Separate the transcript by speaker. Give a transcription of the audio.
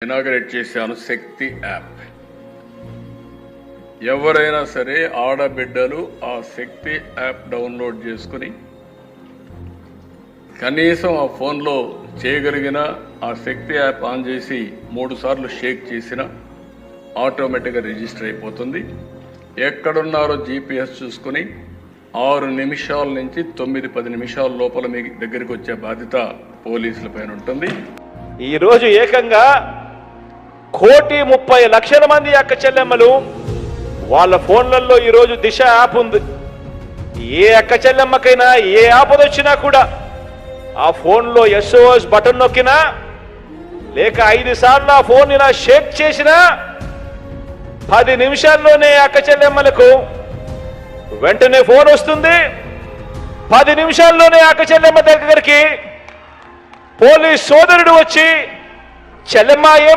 Speaker 1: Inaugurate చేశాను శక్తి app. ఎవరైనా సరే ఆడబిడ్డలు ఆ శక్తి యాప్ డౌన్లోడ్ చేసుకుని కనీసం ఆ ఫోన్లో చేయగలిగిన ఆ శక్తి యాప్ ఆన్ చేసి 3 సార్లు షేక్ చేసిన ఆటోమేటిక్గా రిజిస్టర్ అయిపోతుంది. ఎక్కడున్నారో జీపీఎస్ చూసుకుని 6 నిమిషాల నుంచి 9-10 నిమిషాల లోపల మీ దగ్గరికి వచ్చే బాధ్యత పోలీసుల పైన ఉంటుంది.
Speaker 2: ఈరోజు ఏకంగా 1,30,00,000 మంది అక్క చెల్లెమ్మలు వాళ్ళ ఫోన్లలో ఈరోజు దిశ యాప్ ఉంది. ఏ అక్క చెల్లెమ్మకైనా ఏ ఆపద వచ్చినా కూడా ఆ ఫోన్లో SOS బటన్ నొక్కినా లేక 5 సార్లు ఆ ఫోన్ ఇలా షేక్ చేసినా 10 నిమిషాల్లోనే అక్క చెల్లెమ్మలకు వెంటనే ఫోన్ వస్తుంది. 10 నిమిషాల్లోనే అక్క చెల్లెమ్మ దగ్గరికి పోలీస్ సోదరుడు వచ్చి చెల్లెమ్మ ఏం